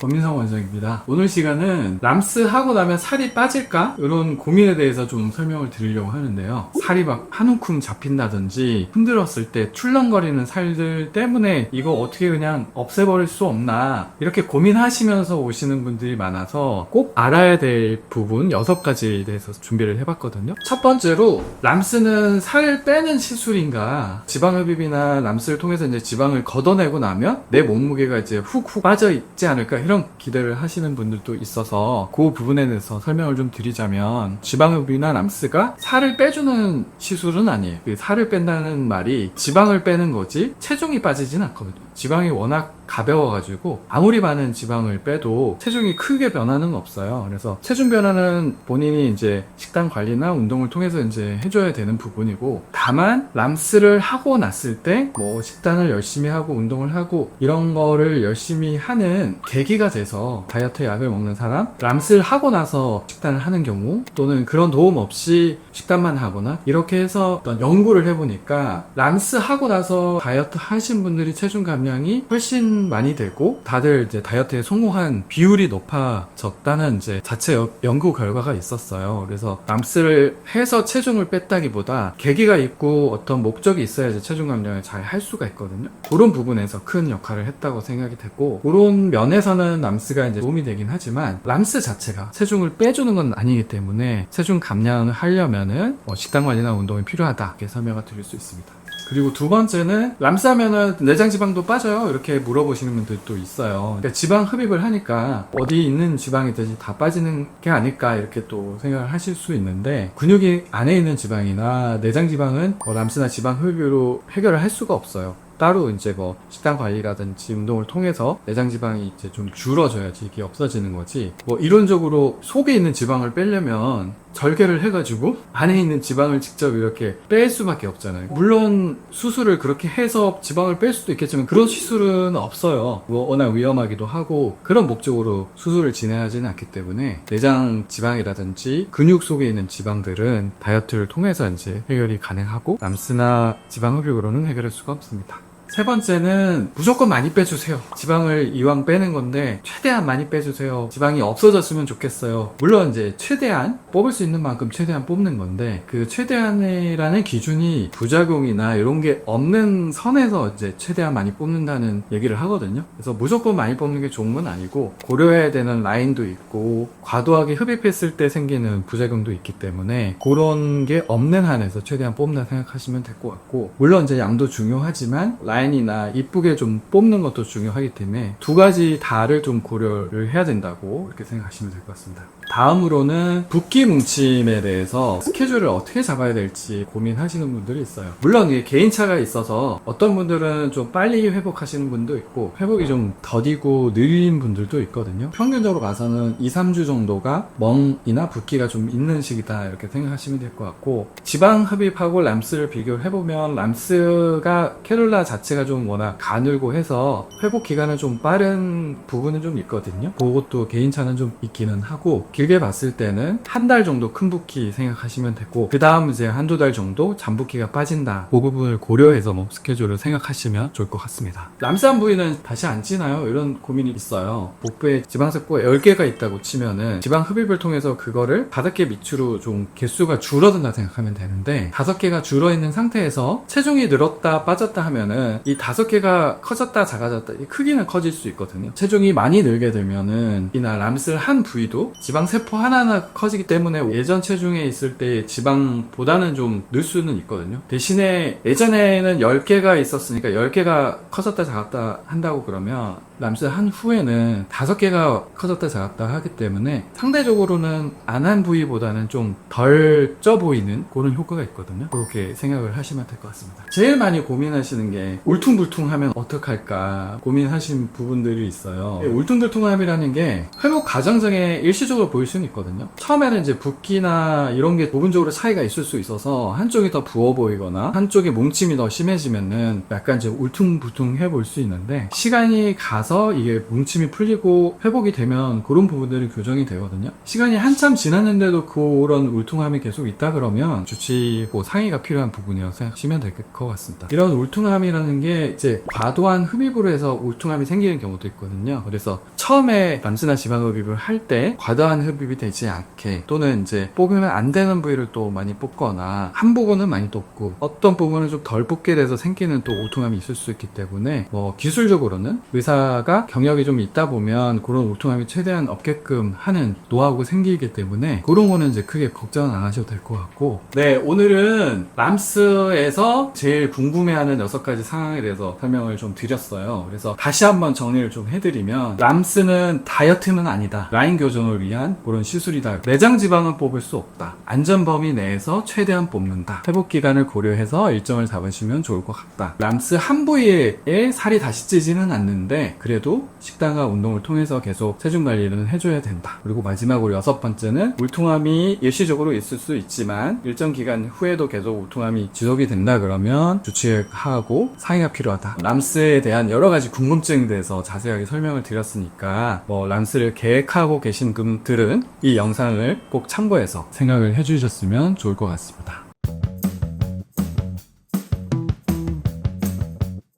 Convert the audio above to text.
권민성 원장입니다. 오늘 시간은 람스 하고 나면 살이 빠질까? 이런 고민에 대해서 좀 설명을 드리려고 하는데요. 살이 막 한 움큼 잡힌다든지 흔들었을 때 출렁거리는 살들 때문에 이거 어떻게 그냥 없애버릴 수 없나 이렇게 고민하시면서 오시는 분들이 많아서 꼭 알아야 될 부분 6가지에 대해서 준비를 해봤거든요. 첫 번째로 람스는 살을 빼는 시술인가, 지방흡입이나 람스를 통해서 이제 지방을 걷어내고 나면 내 몸무게가 이제 훅훅 빠져 있지 않을까 이런 기대를 하시는 분들도 있어서 그 부분에 대해서 설명을 좀 드리자면, 지방흡입이나 람스가 살을 빼주는 시술은 아니에요. 그 살을 뺀다는 말이 지방을 빼는 거지 체중이 빠지진 않거든요. 지방이 워낙 가벼워가지고 아무리 많은 지방을 빼도 체중이 크게 변화는 없어요. 그래서 체중 변화는 본인이 이제 식단 관리나 운동을 통해서 이제 해줘야 되는 부분이고, 다만 람스를 하고 났을 때 뭐 식단을 열심히 하고 운동을 하고 이런 거를 열심히 하는 계기가 돼서 다이어트 약을 먹는 사람, 람스를 하고 나서 식단을 하는 경우, 또는 그런 도움 없이 식단만 하거나 이렇게 해서 어떤 연구를 해보니까 람스 하고 나서 다이어트 하신 분들이 체중 감량이 훨씬 많이 되고 다들 이제 다이어트에 성공한 비율이 높아졌다는 이제 자체 연구 결과가 있었어요. 그래서 람스를 해서 체중을 뺐다기보다 계기가 있고 어떤 목적이 있어야지 체중 감량을 잘 할 수가 있거든요. 그런 부분에서 큰 역할을 했다고 생각이 됐고, 그런 면에서는 람스가 이제 도움이 되긴 하지만 람스 자체가 체중을 빼주는 건 아니기 때문에 체중 감량을 하려면은 식단 관리나 운동이 필요하다 이렇게 설명을 드릴 수 있습니다. 그리고 두 번째는, 람스 하면은 내장 지방도 빠져요? 이렇게 물어보시는 분들도 있어요. 그러니까 지방 흡입을 하니까 어디 있는 지방이든지 다 빠지는 게 아닐까 이렇게 또 생각을 하실 수 있는데, 근육이 안에 있는 지방이나 내장 지방은 람스나 지방 흡입으로 해결을 할 수가 없어요. 따로 이제 식단 관리라든지 운동을 통해서 내장 지방이 이제 좀 줄어져야지 이게 없어지는 거지, 이론적으로 속에 있는 지방을 빼려면 절개를 해가지고 안에 있는 지방을 직접 이렇게 뺄 수밖에 없잖아요. 물론 수술을 그렇게 해서 지방을 뺄 수도 있겠지만 그런 시술은 없어요. 워낙 위험하기도 하고 그런 목적으로 수술을 진행하지는 않기 때문에 내장 지방이라든지 근육 속에 있는 지방들은 다이어트를 통해서 이제 해결이 가능하고, 람스나 지방 흡입으로는 해결할 수가 없습니다. 세 번째는, 무조건 많이 빼주세요. 지방을 이왕 빼는 건데 최대한 많이 빼주세요. 지방이 없어졌으면 좋겠어요. 물론 이제 최대한 뽑을 수 있는 만큼 최대한 뽑는 건데, 그 최대한이라는 기준이 부작용이나 이런 게 없는 선에서 이제 최대한 많이 뽑는다는 얘기를 하거든요. 그래서 무조건 많이 뽑는 게 좋은 건 아니고 고려해야 되는 라인도 있고 과도하게 흡입했을 때 생기는 부작용도 있기 때문에 그런 게 없는 한에서 최대한 뽑는다 생각하시면 될 것 같고, 물론 이제 양도 중요하지만 라인이나 이쁘게 좀 뽑는 것도 중요하기 때문에 두 가지 다를 좀 고려를 해야 된다고 이렇게 생각하시면 될 것 같습니다. 다음으로는 붓기 뭉침에 대해서 스케줄을 어떻게 잡아야 될지 고민하시는 분들이 있어요. 물론 이게 개인차가 있어서 어떤 분들은 좀 빨리 회복하시는 분도 있고 회복이 좀 더디고 느린 분들도 있거든요. 평균적으로 봐서는 2-3주 정도가 멍이나 붓기가 좀 있는 시기다 이렇게 생각하시면 될 것 같고, 지방 흡입하고 람스를 비교를 해보면 람스가 캐룰라 자체가 좀 워낙 가늘고 해서 회복 기간은 좀 빠른 부분은 좀 있거든요. 그것도 개인차는 좀 있기는 하고, 길게 봤을 때는 한 달 정도 큰 붓기 생각하시면 되고, 그 다음 이제 한두 달 정도 잔붓기가 빠진다, 그 부분을 고려해서 스케줄을 생각하시면 좋을 것 같습니다. 람스한 부위는 다시 안 찌나요? 이런 고민이 있어요. 복부에 지방세포가 10개가 있다고 치면은 지방 흡입을 통해서 그거를 5개 밑으로 좀 개수가 줄어든다 생각하면 되는데, 5개가 줄어있는 상태에서 체중이 늘었다 빠졌다 하면은 이 5개가 커졌다 작아졌다, 이 크기는 커질 수 있거든요. 체중이 많이 늘게 되면은 이나 람스를 한 부위도 지방 세포 하나하나 커지기 때문에 예전 체중에 있을 때 지방보다는 좀 늘 수는 있거든요. 대신에 예전에는 10개가 있었으니까 10개가 커졌다 작았다 한다고 그러면 람스 한 후에는 5개가 커졌다 작았다 하기 때문에 상대적으로는 안 한 부위보다는 좀 덜 쪄 보이는 그런 효과가 있거든요. 그렇게 생각을 하시면 될 것 같습니다. 제일 많이 고민하시는 게 울퉁불퉁하면 어떡할까 고민하신 부분들이 있어요. 울퉁불퉁함이라는 게 회복 과정중에 일시적으로 보일 수는 있거든요. 처음에는 이제 붓기나 이런 게 부분적으로 차이가 있을 수 있어서 한쪽이 더 부어 보이거나 한쪽에 뭉침이 더 심해지면은 약간 이제 울퉁불퉁해 보일 수 있는데, 시간이 가서 나서 이게 뭉침이 풀리고 회복이 되면 그런 부분들이 교정이 되거든요. 시간이 한참 지났는데도 그런 울퉁함이 계속 있다 그러면 주치고 상의가 필요한 부분이라고 생각하시면 될 것 같습니다. 이런 울퉁함이라는 게 이제 과도한 흡입으로 해서 울퉁함이 생기는 경우도 있거든요. 그래서 처음에 람스나 지방흡입을 할 때 과도한 흡입이 되지 않게, 또는 이제 뽑으면 안 되는 부위를 또 많이 뽑거나 한 부분은 많이 뽑고 어떤 부분은 좀 덜 뽑게 돼서 생기는 또 울퉁함이 있을 수 있기 때문에 기술적으로는 의사가 경력이 좀 있다 보면 그런 울퉁함이 최대한 없게끔 하는 노하우가 생기기 때문에 그런 거는 이제 크게 걱정은 안 하셔도 될 것 같고, 네, 오늘은 람스에서 제일 궁금해하는 6가지 상황에 대해서 설명을 좀 드렸어요. 그래서 다시 한번 정리를 좀 해드리면, 람스는 다이어트는 아니다, 라인 교정을 위한 그런 시술이다, 내장 지방은 뽑을 수 없다, 안전 범위 내에서 최대한 뽑는다, 회복 기간을 고려해서 일정을 잡으시면 좋을 것 같다, 람스 한 부위에 살이 다시 찌지는 않는데 그래도 식단과 운동을 통해서 계속 체중 관리는 해줘야 된다. 그리고 마지막으로 6번째는 울퉁함이 일시적으로 있을 수 있지만 일정 기간 후에도 계속 울퉁함이 지속이 된다 그러면 주치의하고 상의가 필요하다. 람스에 대한 여러가지 궁금증에 대해서 자세하게 설명을 드렸으니까 람스를 계획하고 계신 분들은 이 영상을 꼭 참고해서 생각을 해주셨으면 좋을 것 같습니다.